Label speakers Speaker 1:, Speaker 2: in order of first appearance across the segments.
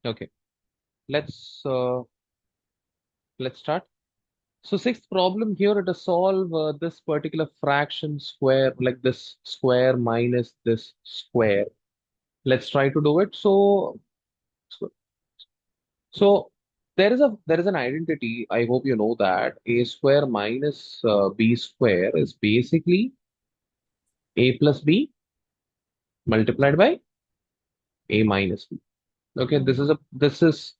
Speaker 1: Okay, let's uh, let's start. So sixth problem here, to solve this particular fraction square, like this square minus this square. Let's try to do it. So there is an identity. I hope you know that a square minus b square is basically a plus b multiplied by a minus b. Okay, this is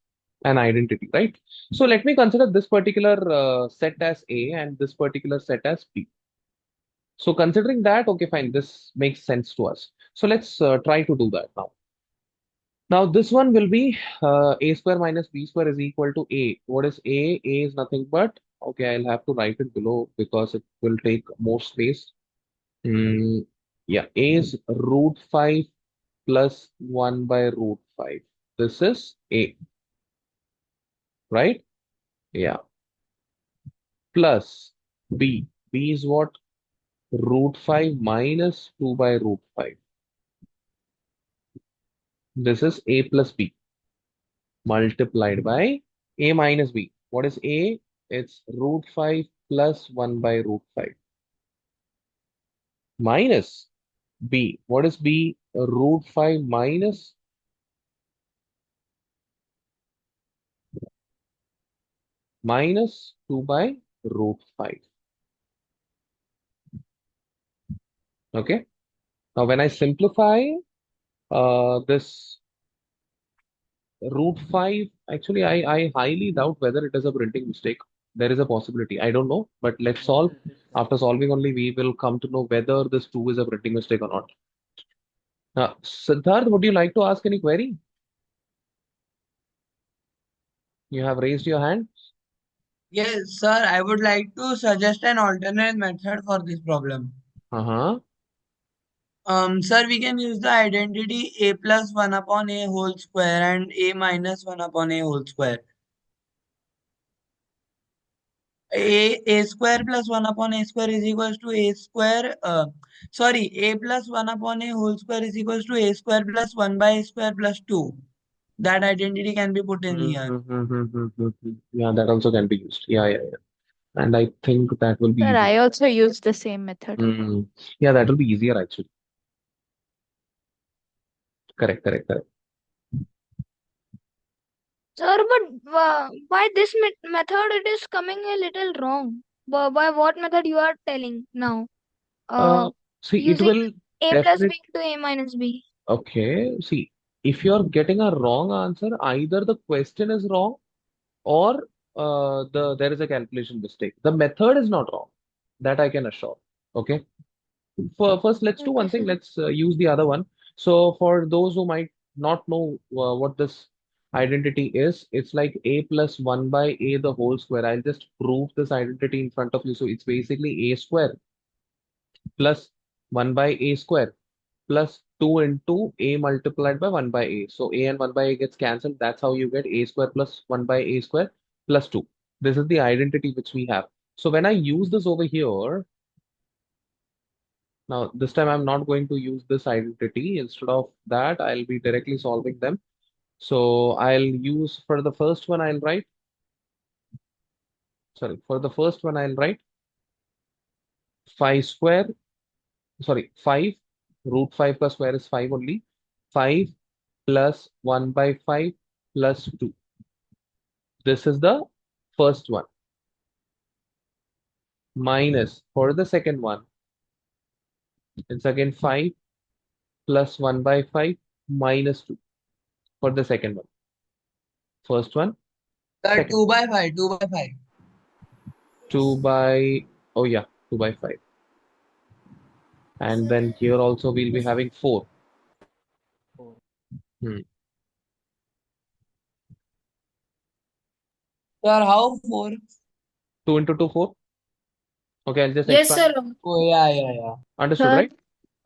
Speaker 1: an identity, right? So let me consider this particular set as a and this particular set as b. So considering that, okay, fine, this makes sense to us. So let's try to do that now. Now this one will be a square minus b square is equal to a. What is a? A is nothing but, okay, I'll have to write it below because it will take more space. Mm, yeah, a is root 5 plus 1 by root 5. This is a, right? Yeah. Plus b. B is what? Root 5 minus 2 by root 5. This is a plus b multiplied by a minus b. What is a? It's root 5 plus 1 by root 5 minus b. What is b? Root 5 minus 2 by root 5. Okay. Now when I simplify this root 5, actually I highly doubt whether it is a printing mistake. There is a possibility. I don't know, but let's solve. After solving only, we will come to know whether this 2 is a printing mistake or not. Siddharth, would you like to ask any query? You have raised your hand.
Speaker 2: Yes, sir, I would like to suggest an alternate method for this problem.
Speaker 1: Uh-huh.
Speaker 2: Sir, we can use the identity a plus 1 upon a whole square and a minus 1 upon a whole square. A square plus 1 upon a square is equals to a square. Sorry, a plus 1 upon a whole square is equals to a square plus 1 by a square plus 2. That identity can be put in here.
Speaker 1: Yeah, that also can be used. Yeah, yeah, yeah. And I think that will be
Speaker 3: Sir,
Speaker 1: easy.
Speaker 3: I also use the same method.
Speaker 1: Yeah, that will be easier actually. Correct, correct, correct.
Speaker 3: Sir, but by this method it is coming a little wrong. By what method you are telling now?
Speaker 1: Uh,
Speaker 3: Uh,
Speaker 1: See, it
Speaker 3: using
Speaker 1: will
Speaker 3: a plus
Speaker 1: definitely.
Speaker 3: b into a minus b.
Speaker 1: Okay, see, if you're getting a wrong answer, either the question is wrong or there is a calculation mistake. The method is not wrong. That I can assure. Okay. First, let's do
Speaker 3: Okay,
Speaker 1: one thing.
Speaker 3: sir.
Speaker 1: Let's use the other one. So for those who might not know what this identity is, it's like a plus 1 by a the whole square. I'll just prove this identity in front of you. So it's basically a square plus 1 by a square plus 2 into a multiplied by 1 by a. So a and 1 by a gets cancelled. That's how you get a square plus 1 by a square plus 2. This is the identity which we have. So when I use this over here, now this time I'm not going to use this identity. Instead of that, I'll be directly solving them. So I'll use for the first one, I'll write, sorry, for the first one, I'll write 5 square, sorry, 5 root 5 plus square is 5 only. 5 plus 1 by 5 plus 2. This is the first one. Minus for the second one, it's again 5 plus 1 by 5 minus 2 for the second one. First one,
Speaker 2: Sir,
Speaker 1: second
Speaker 2: 2 by 5, 2 by 5.
Speaker 1: 2 by, oh yeah, 2 by 5. And then here also we'll be having 4. Hmm.
Speaker 2: Sir, how 4?
Speaker 1: 2 into 2, 4. Okay, I'll just
Speaker 4: Yes,
Speaker 1: expand.
Speaker 4: sir.
Speaker 2: Oh, yeah.
Speaker 1: Understood,
Speaker 3: Sir,
Speaker 1: right?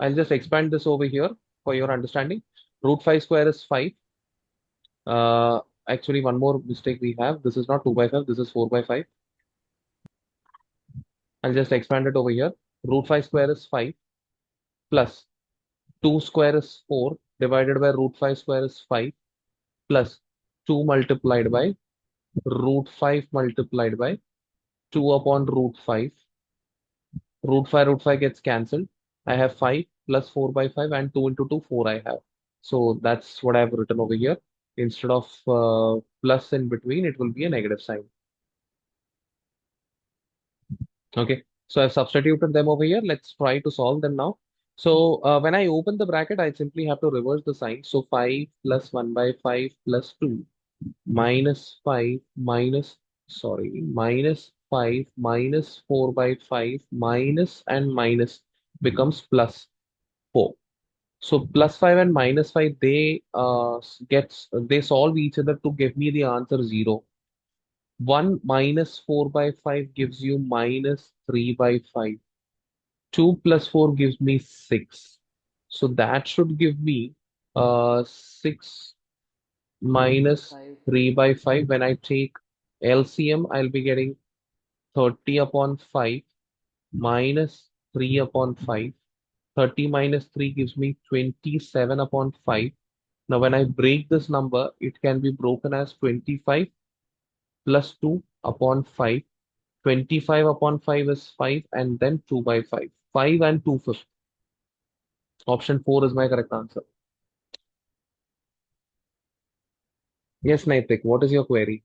Speaker 1: I'll just expand this over here for your understanding. Root 5 square is 5. Uh, Actually, one more mistake we have. This is not 2 by 5. This is 4 by 5. I'll just expand it over here. Root 5 square is 5 plus 2 square is 4 divided by root 5 square is 5 plus 2 multiplied by root 5 multiplied by 2 upon root 5. Root 5 gets cancelled. I have 5 plus 4 by 5 and 2 into 2, 4 I have. So that's what I've written over here. Instead of plus in between, it will be a negative sign. Okay. So I've substituted them over here. Let's try to solve them now. So when I open the bracket, I simply have to reverse the sign. So 5 plus 1 by 5 plus 2 minus 5 minus, sorry, minus 5 minus 4 by 5 minus and minus becomes plus 4. So plus 5 and minus 5, they solve each other to give me the answer 0. 1 minus 4 by 5 gives you minus 3 by 5. 2 plus 4 gives me 6. So that should give me 6 minus 3 by 5. When I take LCM, I'll be getting 30 upon 5 minus 3 upon 5. 30 minus 3 gives me 27 upon 5. Now, when I break this number, it can be broken as 25 plus 2 upon 5. 25 upon 5 is 5 and then 2 by 5. 5 and 2/5. Option 4 is my correct answer. Yes, Naitik, what is your query?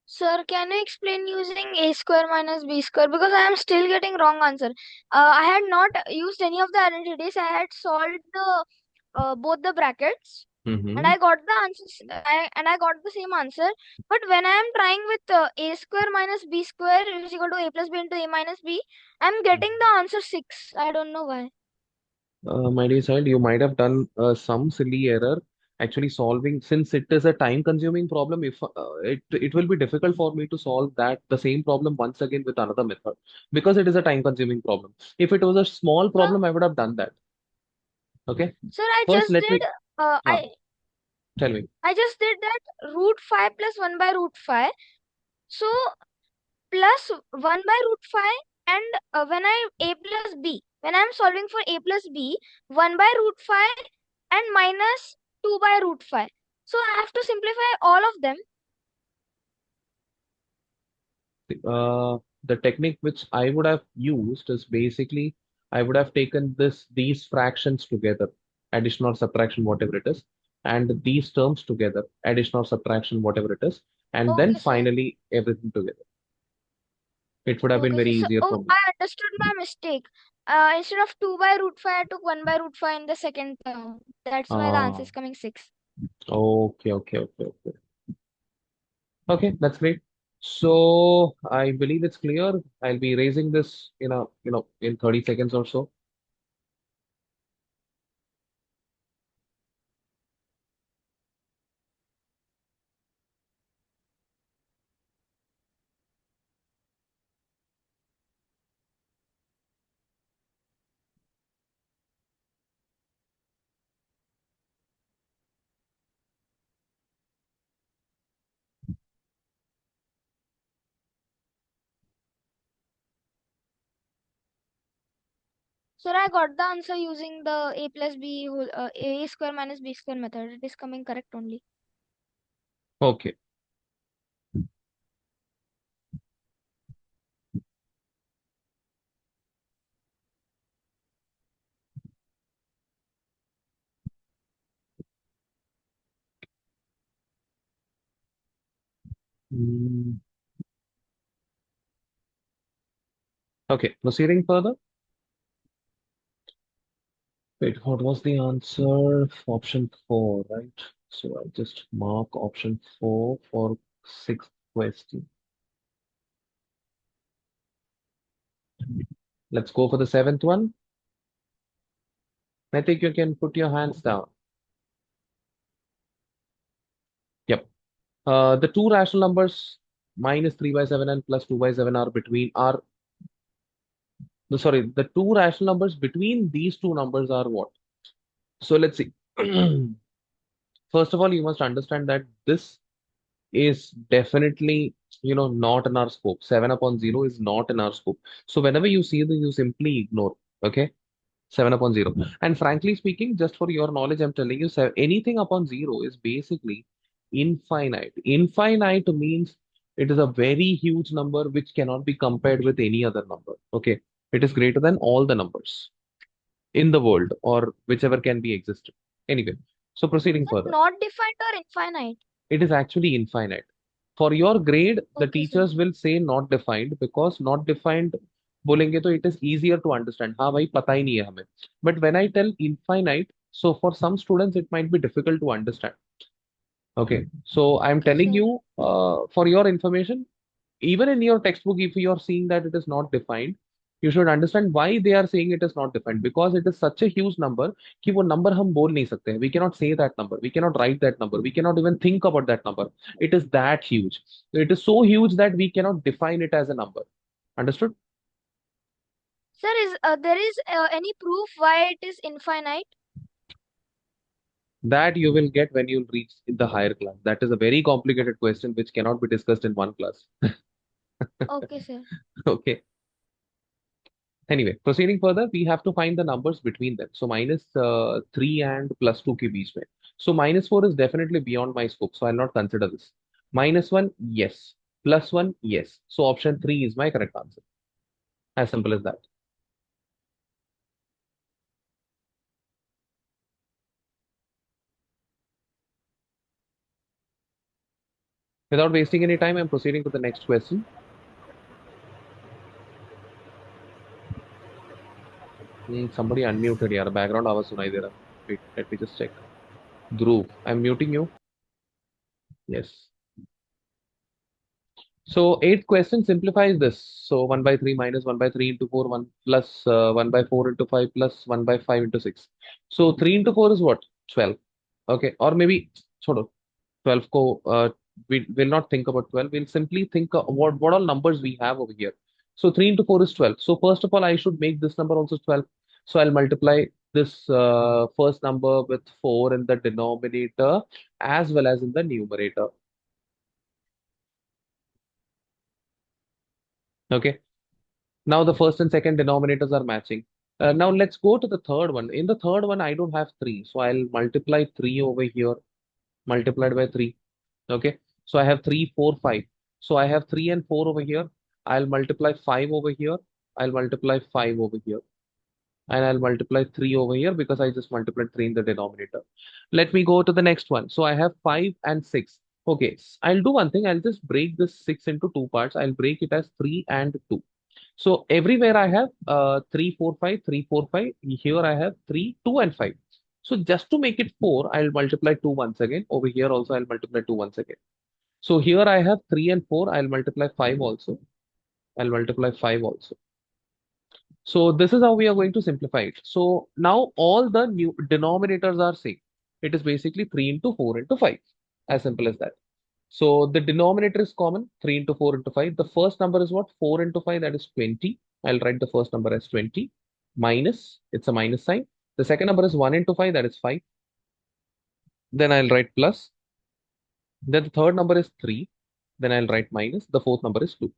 Speaker 3: sir, can you explain using a square minus b square? Because I am still getting wrong answer. I had not used any of the identities. I had solved the both the brackets, and
Speaker 1: Mm-hmm.
Speaker 3: I got the answers. I got the same answer. But when I am trying with a square minus b square is equal to a plus b into a minus b, I am getting the answer 6. I don't know why.
Speaker 1: My dear child, you might have done some silly error actually solving, since it is a time consuming problem. If it will be difficult for me to solve that the same problem once again with another method, because it is a time consuming problem. If it was a small
Speaker 3: So,
Speaker 1: problem, I would have done that. Okay.
Speaker 3: sir, I
Speaker 1: First,
Speaker 3: just
Speaker 1: let
Speaker 3: did
Speaker 1: me
Speaker 3: uh,
Speaker 1: uh,
Speaker 3: I
Speaker 1: tell me.
Speaker 3: I just did that root 5 plus 1 by root 5. So plus 1 by root 5, and when I a plus b, when I'm solving for a plus b, 1 by root 5 and minus 2 by root 5. So I have to simplify all of them.
Speaker 1: The technique which I would have used is basically I would have taken these fractions together, addition or subtraction, whatever it is, and these terms together, addition or subtraction, whatever it is, and then
Speaker 3: Okay, sir.
Speaker 1: finally everything together. It would have been
Speaker 3: Okay,
Speaker 1: very
Speaker 3: sir. So,
Speaker 1: easier
Speaker 3: oh,
Speaker 1: for me.
Speaker 3: I understood my mistake. Instead of 2 by root 5, I took 1 by root 5 in the second term. That's why the answer
Speaker 1: Ah,
Speaker 3: is coming 6.
Speaker 1: okay. Okay, that's great. So I believe it's clear. I'll be raising this in 30 seconds or so.
Speaker 3: Sir, I got the answer using the a plus b whole a square minus b square method. It is coming correct only.
Speaker 1: Okay. Mm, okay, proceeding further. Wait, what was the answer? Option 4, right? So I'll just mark option 4 for sixth question. Let's go for the seventh one. I think you can put your hands down. Yep. The two rational numbers minus 3 by 7 and plus 2 by 7 are sorry, the two rational numbers between these two numbers are what? So let's see. First of all, you must understand that this is definitely, not in our scope. 7 upon 0 is not in our scope. So whenever you see this, you simply ignore. Okay. 7 upon 0. And frankly speaking, just for your knowledge, I'm telling you, anything upon 0 is basically infinite. Infinite means it is a very huge number which cannot be compared with any other number. Okay. It is greater than all the numbers in the world or whichever can be existed. Anyway, so proceeding
Speaker 3: Sir,
Speaker 1: further,
Speaker 3: not defined or infinite?
Speaker 1: it is actually infinite. For your grade, the
Speaker 3: Okay, sir.
Speaker 1: teachers will say not defined because not defined बोलेंगे तो it is easier to understand. हाँ भाई पता ही नहीं है हमें. But when I tell infinite, so for some students it might be difficult to understand. Okay, so I'm
Speaker 3: Okay,
Speaker 1: telling
Speaker 3: sir.
Speaker 1: you for your information, even in your textbook, if you are seeing that it is not defined, you should understand why they are saying it is not defined because it is such a huge number कि वो number हम बोल नहीं सकते हैं. We cannot say that number. We cannot write that number. We cannot even think about that number. It is that huge. It is so huge that we cannot define it as a number. Understood?
Speaker 3: Sir, is there is any proof why it is infinite?
Speaker 1: That you will get when you reach in the higher class. That is a very complicated question which cannot be discussed in one class.
Speaker 3: Okay, sir.
Speaker 1: Okay. Anyway, proceeding further, we have to find the numbers between them. So minus 3 and plus 2 के बीच में. So minus 4 is definitely beyond my scope. So I'll not consider this. Minus 1, yes. Plus 1, yes. So option 3 is my correct answer. As simple as that. Without wasting any time, I'm proceeding to the next question. Somebody unmuted यार. Background आवाज सुनाई दे रहा. Wait, let me just check. Dhruv, I'm muting you. Yes. So eighth question simplifies this. So 1 by 3 minus 1 by 3 into 4, 1 plus 1 by 4 into 5 plus 1 by 5 into 6. So 3 into 4 is what? 12. Okay. Or maybe sort of 12 ko, we will not think about 12. We'll simply think what all numbers we have over here. So 3 into 4 is 12. So first of all, I should make this number also 12. So I'll multiply this first number with 4 in the denominator as well as in the numerator. Okay. Now the first and second denominators are matching. Now let's go to the third one. In the third one, I don't have 3. So I'll multiply 3 over here, multiplied by 3. Okay. So I have 3, 4, 5. So I have 3 and 4 over here. I'll multiply 5 over here. I'll multiply 5 over here. And I'll multiply 3 over here because I just multiplied 3 in the denominator. Let me go to the next one. So I have 5 and 6. Okay. I'll do one thing. I'll just break this 6 into two parts. I'll break it as 3 and 2. So everywhere I have 3, 4, 5, 3, 4, 5. Here I have 3, 2, and 5. So just to make it 4, I'll multiply 2 once again. Over here also, I'll multiply 2 once again. So here I have 3 and 4. I'll multiply 5 also. I'll multiply 5 also. So this is how we are going to simplify it. So now all the new denominators are same. It is basically 3 into 4 into 5. As simple as that. So the denominator is common, 3 into 4 into 5. The first number is what? 4 into 5, that is 20. I'll write the first number as 20. Minus, it's a minus sign. The second number is 1 into 5, that is 5. Then I'll write plus. Then the third number is 3. Then I'll write minus. The fourth number is 2.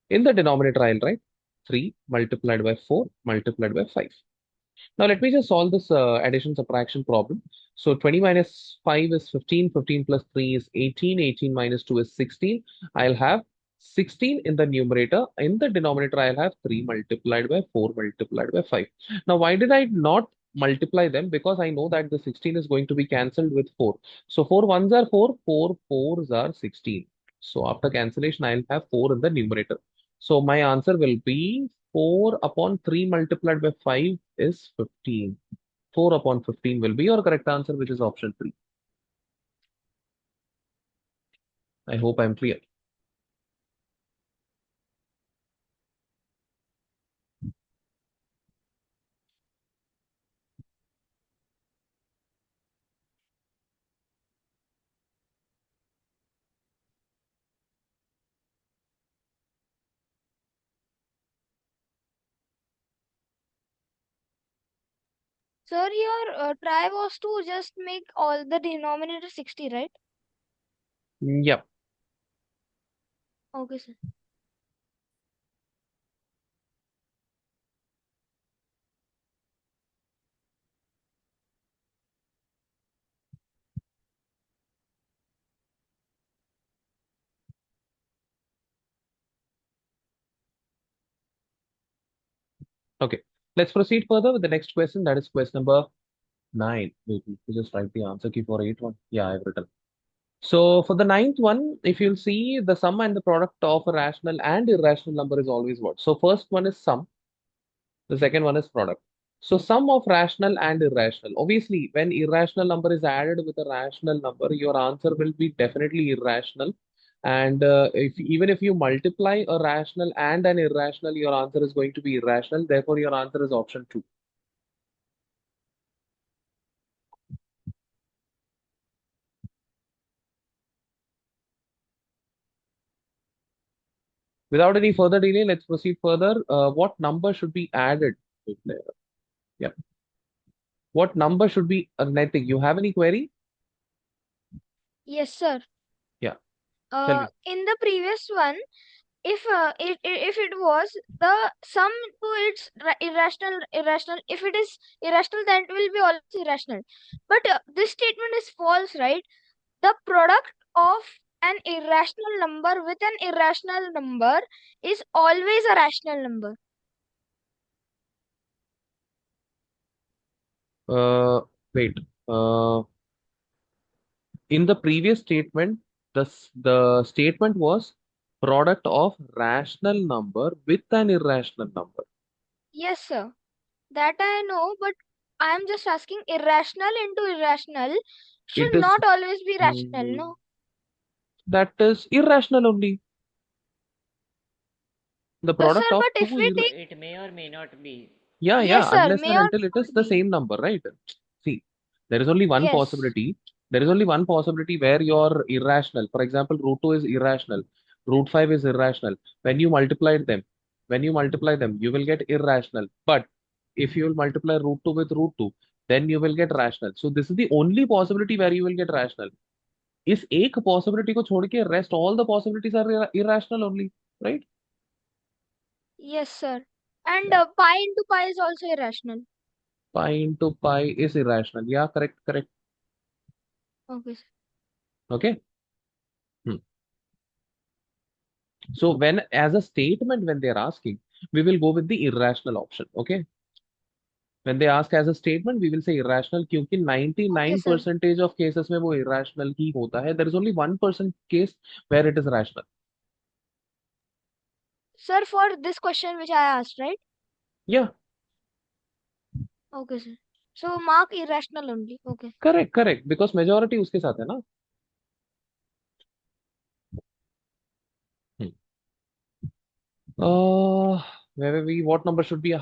Speaker 1: In the denominator, I'll write 3 multiplied by 4 multiplied by 5. Now let me just solve this addition subtraction problem. So 20 minus 5 is 15, 15 plus 3 is 18, 18 minus 2 is 16. I'll have 16 in the numerator. In the denominator, I'll have 3 multiplied by 4 multiplied by 5. Now why did I not multiply them? Because I know that the 16 is going to be cancelled with 4. So 4 ones are 4, 4 fours are 16. So after cancellation, I'll have 4 in the numerator. So my answer will be 4 upon 3 multiplied by 5 is 15. 4 upon 15 will be your correct answer, which is option 3. I hope I'm clear.
Speaker 3: Sir, your try was to just make all the denominator 60, right?
Speaker 1: Yep.
Speaker 3: Okay, sir.
Speaker 1: Okay. Let's proceed further with the next question. That is question number 9. Wait, let me just write the answer key for 8 one. Yeah, I've written. So for the ninth one, if you'll see the sum and the product of a rational and irrational number is always what? So first one is sum, the second one is product. So sum of rational and irrational. Obviously, when irrational number is added with a rational number, your answer will be definitely irrational. And if even if you multiply a rational and an irrational, your answer is going to be irrational. Therefore, your answer is option 2. Without any further delay, let's proceed further. What number should be added? Yeah. What number should be Naitik? You have any query?
Speaker 3: Yes, sir.
Speaker 1: Yeah, tell me.
Speaker 3: In the previous one, if it was the sum to its irrational, if it is irrational, then it will be always irrational. But this statement is false, right? The product of an irrational number with an irrational number is always a rational number.
Speaker 1: Uh, Wait. Uh, in the previous statement, the statement was product of rational number with an irrational number.
Speaker 3: Yes, sir. That I know, but I am just asking, irrational into irrational
Speaker 1: It
Speaker 3: should
Speaker 1: is
Speaker 3: not always be rational,
Speaker 1: mm,
Speaker 3: no?
Speaker 1: that is irrational only. The
Speaker 3: Sir,
Speaker 1: product of
Speaker 3: but if
Speaker 1: two
Speaker 3: we
Speaker 1: ir
Speaker 3: take,
Speaker 4: It may or may not be.
Speaker 3: yes,
Speaker 1: yeah,
Speaker 3: sir,
Speaker 1: unless
Speaker 3: may
Speaker 1: and
Speaker 3: or
Speaker 1: until
Speaker 3: may
Speaker 1: it is
Speaker 3: not
Speaker 1: the
Speaker 3: be.
Speaker 1: same number, right? See, there is only one
Speaker 3: Yes,
Speaker 1: possibility. There is only one possibility where you're irrational. For example, root 2 is irrational, root 5 is irrational. When you multiply them, you will get irrational. But if you will multiply root 2 with root 2, then you will get rational. So this is the only possibility where you will get rational. इस एक possibility को छोड़ के rest all the possibilities are irrational only, right?
Speaker 3: yes, sir. And
Speaker 1: Yeah.
Speaker 3: pi into pi is also irrational.
Speaker 1: Pi into pi is irrational. Yeah, correct, correct.
Speaker 3: Okay, sir.
Speaker 1: Okay. Hmm. So when as a statement, when they're asking, we will go with the irrational option. Okay. When they ask as a statement, we will say irrational क्योंकि
Speaker 3: Okay,
Speaker 1: 99
Speaker 3: sir.
Speaker 1: percentage of cases में वो irrational ही होता है. There is only 1% case where it is rational.
Speaker 3: Sir, for this question which I asked, right?
Speaker 1: Yeah,
Speaker 3: Okay, sir. So mark irrational only. Okay.
Speaker 1: correct, correct. Because majority उसके साथ है ना. Hmm. Uh, where were we? What number should be?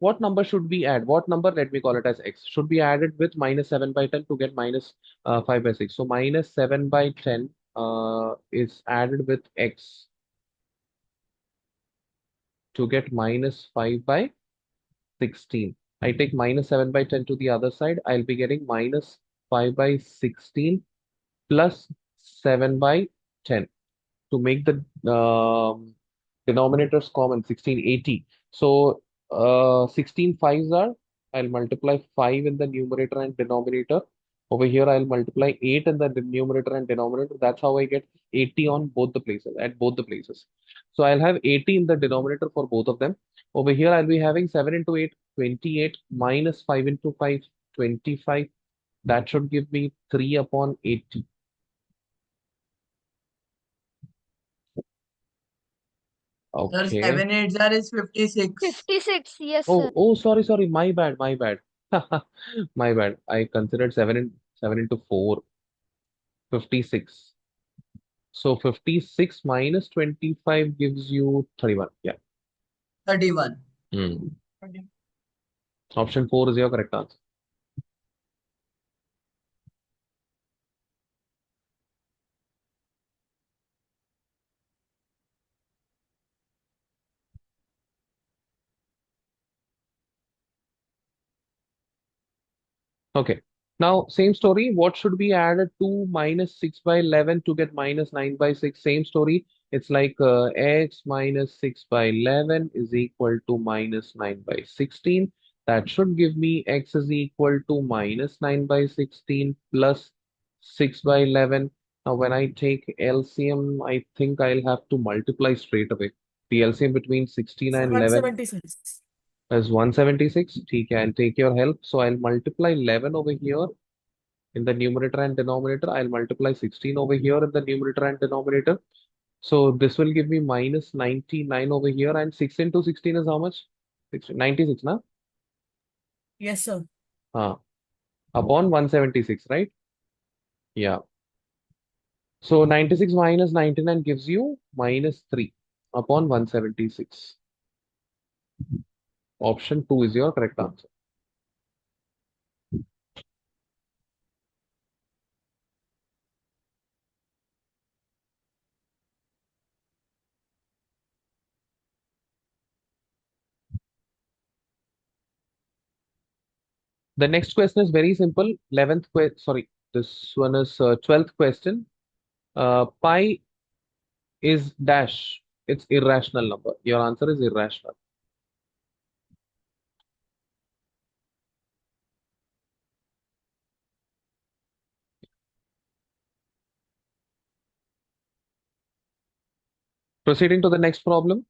Speaker 1: What number should we add? What number? Let me call it as x. Should be added with minus 7 by 10 to get minus 5 by 6. So minus 7 by 10 is added with x to get minus 5 by 16. I take minus 7 by 10 to the other side. I'll be getting minus 5 by 16 plus 7 by 10 to make the denominators common, 1680. So 16 fives are, I'll multiply 5 in the numerator and denominator. Over here, I'll multiply 8 in the numerator and denominator. That's how I get 80 on both the places, at both the places. So I'll have 80 in the denominator for both of them. Over here, I'll be having 7 into 8, 28, minus 5 into 5, 25. That should give me 3 upon 80.
Speaker 2: Sir,
Speaker 1: Okay.
Speaker 2: 7 8 are is 56.
Speaker 3: 56. Yes, sir.
Speaker 1: Oh, sorry. My bad, my bad. My bad. I considered 7 into 4, 56. So 56 minus 25 gives you 31. Yeah.
Speaker 2: 31.
Speaker 1: Hmm. Option 4 is your correct answer. Okay. Now, same story. What should be added to minus 6 by 11 to get minus 9 by 6? Same story. It's like x minus 6 by 11 is equal to minus 9 by 16. That should give me x is equal to minus 9 by 16 plus 6 by 11. Now, when I take LCM, I think I'll have to multiply straight away. The LCM between 16 and 11
Speaker 4: 176.
Speaker 1: is 176. Okay, I'll take your help. So I'll multiply 11 over here in the numerator and denominator. I'll multiply 16 over here in the numerator and denominator. So this will give me minus 99 over here. And 6 into 16 is how much? 96, na?
Speaker 4: Yes, sir.
Speaker 1: Upon 176, right? Yeah. So 96 minus 99 gives you minus 3 upon 176. Option 2 is your correct answer. The next question is very simple. 11th question, sorry, this one is 12th question. Pi is dash. It's irrational number. Your answer is irrational. Proceeding to the next problem.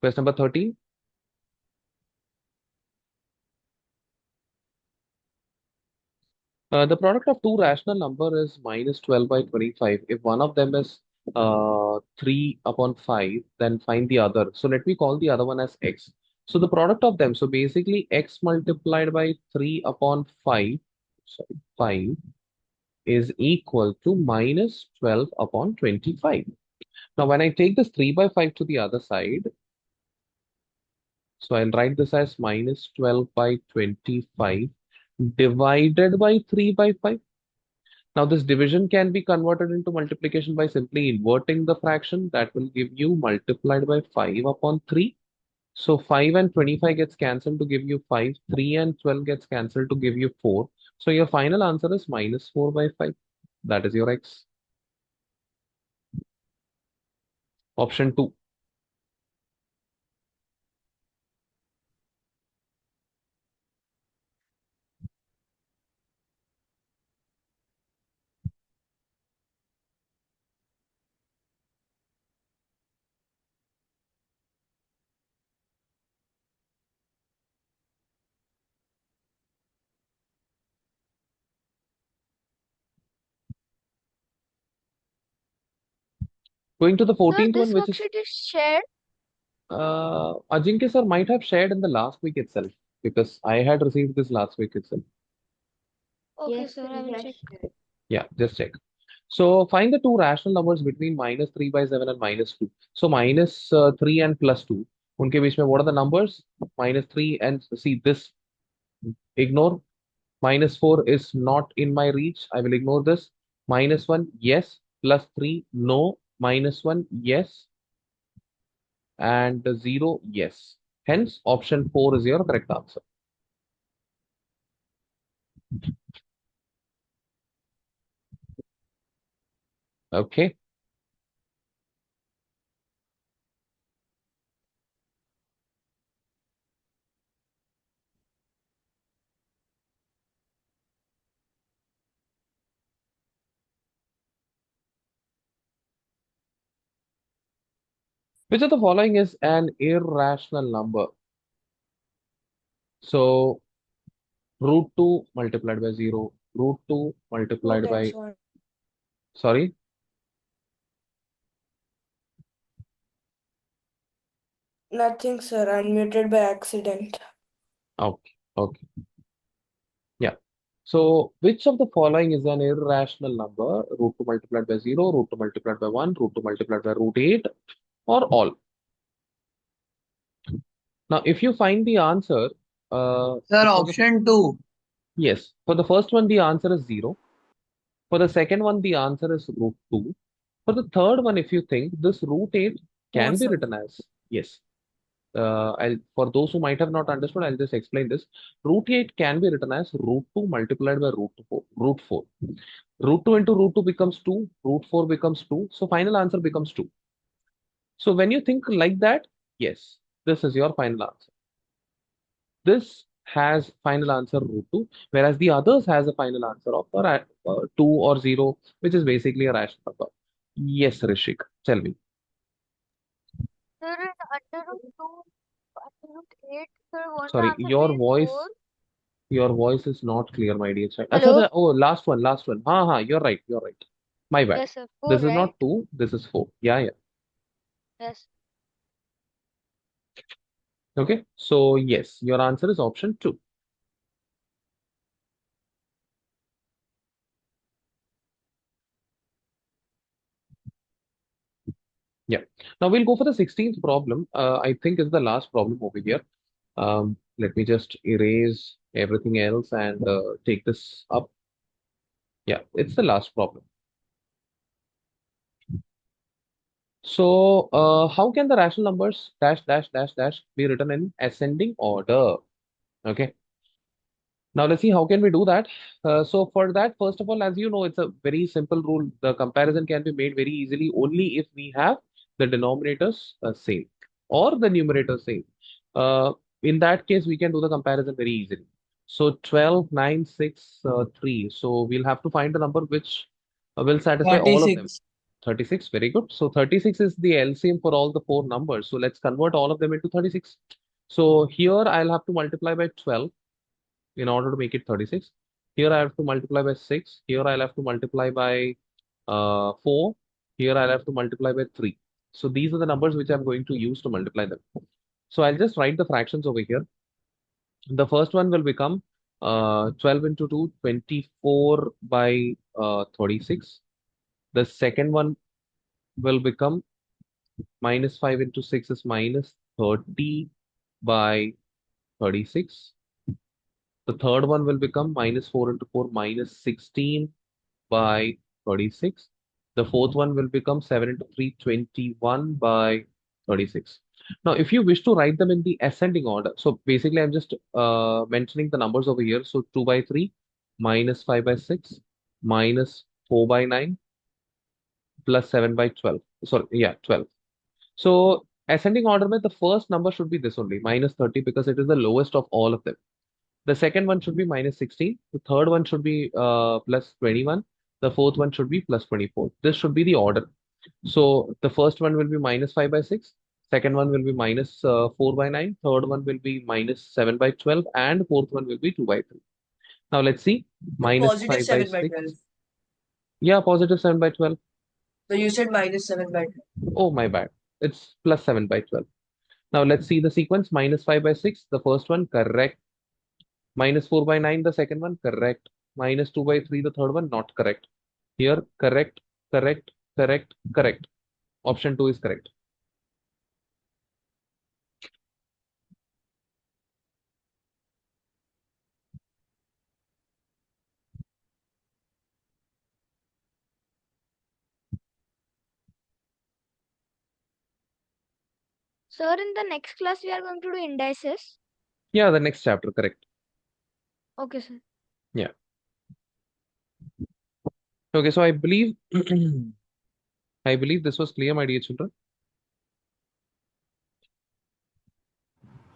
Speaker 1: Question number 13. The product of two rational number is minus 12 by 25. If one of them is 3 upon 5, then find the other. So let me call the other one as x. So the product of them, so basically x multiplied by 3 upon 5, sorry, 5 is equal to minus 12 upon 25. Now when I take this 3 by 5 to the other side, so I'll write this as minus 12 by 25 divided by 3 by 5. Now this division can be converted into multiplication by simply inverting the fraction. That will give you multiplied by 5 upon 3. So 5 and 25 gets cancelled to give you 5. 3 and 12 gets cancelled to give you 4. So your final answer is minus 4 by 5. That is your x. Option 2. Going to the
Speaker 3: Sir,
Speaker 1: 14th one,
Speaker 3: this
Speaker 1: which is
Speaker 3: worksheet is shared.
Speaker 1: Ajinkya sir might have shared in the last week itself because I had received this last week itself.
Speaker 3: Okay, sir, I will check.
Speaker 1: Yeah, just check. So find the two rational numbers between minus 3 by 7 and minus 2. So minus 3 and plus 2. उनके बीच में what are the numbers? Minus 3 and see this. Ignore. Minus 4 is not in my reach. I will ignore this. Minus 1, yes. Plus 3, no. Minus 1, yes. And 0, yes. Hence, option 4 is your correct answer. Okay. Which of the following is an irrational number? So root 2 multiplied by 0, root 2 multiplied by, sorry,
Speaker 4: Nothing, sir. Unmuted by accident.
Speaker 1: okay, okay, yeah. So which of the following is an irrational number? Root 2 multiplied by 0, root 2 multiplied by 1, root 2 multiplied by root 8, or all? Now, if you find the answer,
Speaker 2: Sir,
Speaker 1: for the,
Speaker 2: option 2.
Speaker 1: yes, for the first one, the answer is 0. For the second one, the answer is root 2. For the third one, if you think this root 8
Speaker 4: Four,
Speaker 1: can be
Speaker 4: sir.
Speaker 1: written as, yes, For those who might have not understood, I'll just explain this. Root 8 can be written as root 2 multiplied by root 4. Root 4. Root 2 into root 2 becomes 2. Root 4 becomes 2. So final answer becomes 2. So when you think like that, yes, this is your final answer. This has final answer root 2, whereas the others has a final answer of 2 or 0, which is basically a rational number. Yes, Rishik, tell me.
Speaker 3: Sir, in under root 2, under root 8, sir, won't the
Speaker 1: Sorry,
Speaker 3: answer be 4?
Speaker 1: your voice is not clear, my dear child.
Speaker 3: Hello?
Speaker 1: Oh, last one, last one. You're right, you're right. My bad.
Speaker 3: Yes, sir. 4,
Speaker 1: This is
Speaker 3: right?
Speaker 1: not 2, this is 4. Yeah, yeah.
Speaker 3: Yes.
Speaker 1: Okay, so yes, your answer is option 2. Yeah. Now we'll go for the 16th problem. I think is the last problem over here. Let me just erase everything else and take this up. Yeah, it's the last problem. So, how can the rational numbers dash dash dash dash be written in ascending order? Okay. Now let's see how can we do that. So for that, first of all, as you know, it's a very simple rule. The comparison can be made very easily only if we have the denominators same or the numerator same. Uh, in that case, we can do the comparison very easily. So 12, 9, 6, 3. So we'll have to find a number which will satisfy all of them.
Speaker 2: 36.
Speaker 1: 36, very good. So 36 is the LCM for all the four numbers. So let's convert all of them into 36. So here I'll have to multiply by 12 in order to make it 36. Here I have to multiply by 6. Here I'll have to multiply by 4. Here I'll have to multiply by 3. So these are the numbers which I'm going to use to multiply them. So I'll just write the fractions over here. The first one will become 12 into 2, 24 by 36. The second one will become minus 5 into 6 is minus 30 by 36. The third one will become minus 4 into 4 minus 16 by 36. The fourth one will become 7 into 3, 21 by 36. Now, if you wish to write them in the ascending order, so basically I'm just mentioning the numbers over here. So 2 by 3, minus 5 by 6, minus 4 by 9, plus 7 by 12. Sorry, yeah, 12. So ascending order, mein, the first number should be this only, minus 30, because it is the lowest of all of them. The second one should be minus 16. The third one should be plus 21. The fourth one should be plus 24. This should be the order. So the first one will be minus 5 by 6. Second one will be minus 4 by 9. Third one will be minus 7 by 12. And fourth one will be 2 by 3. Now let's see. Minus
Speaker 4: Positive
Speaker 1: 5 by
Speaker 4: 7 by
Speaker 1: 6.
Speaker 4: 12.
Speaker 1: Yeah, positive 7 by 12.
Speaker 4: So you said minus 7 by 12.
Speaker 1: Oh, my bad. It's plus 7 by 12. Now let's see the sequence. Minus 5 by 6. The first one, correct. Minus 4 by 9, the second one, correct. Minus 2 by 3, the third one, not correct. Here, correct, correct, correct, correct. Option 2 is correct.
Speaker 3: Sir, in the next class, we are going to do indices.
Speaker 1: Yeah, the next chapter, correct.
Speaker 3: Okay, sir.
Speaker 1: Yeah. Okay, so I believe I believe this was clear, my dear children.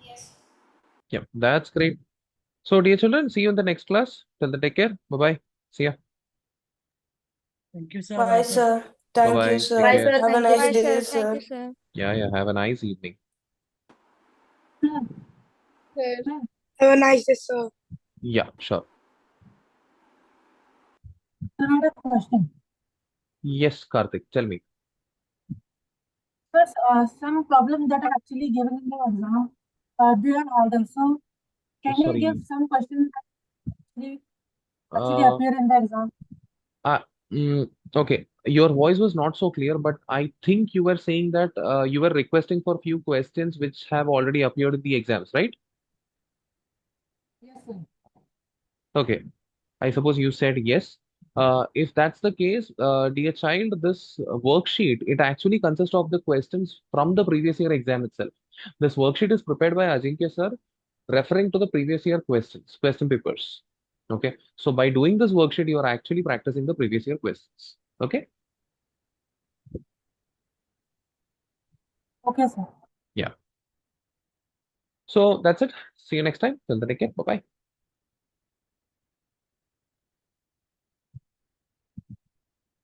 Speaker 4: Yes.
Speaker 1: Yeah, that's great. So, dear children, see you in the next class. Till then, take care. Bye-bye. See ya.
Speaker 2: Thank you, sir.
Speaker 4: Bye, sir. Thank you,
Speaker 1: Bye-bye. Take
Speaker 4: sir.
Speaker 1: care.
Speaker 4: Have a
Speaker 2: Thank you.
Speaker 4: nice
Speaker 3: Bye,
Speaker 4: day,
Speaker 3: sir. Thank you,
Speaker 4: sir.
Speaker 3: sir.
Speaker 1: Yeah, yeah. Have a nice evening.
Speaker 4: Have a nice day, sir.
Speaker 1: Yeah, sure.
Speaker 5: I had a question.
Speaker 1: Yes, Karthik, tell me.
Speaker 5: Because some problems that are actually given in the exam, they are harder. So can you give
Speaker 1: Sorry.
Speaker 5: some questions that actually
Speaker 1: Uh,
Speaker 5: appear in the exam?
Speaker 1: Uh, okay, your voice was not so clear, but I think you were saying that you were requesting for few questions which have already appeared in the exams, right?
Speaker 5: Yes, sir.
Speaker 1: Okay, I suppose you said yes. If that's the case, dear child, this worksheet, it actually consists of the questions from the previous year exam itself. This worksheet is prepared by Ajinkya sir, referring to the previous year question papers. Okay. So by doing this worksheet, you are actually practicing the previous year questions. Okay.
Speaker 5: Okay, sir.
Speaker 1: Yeah. So that's it. See you next time. Till then, take care. Bye bye.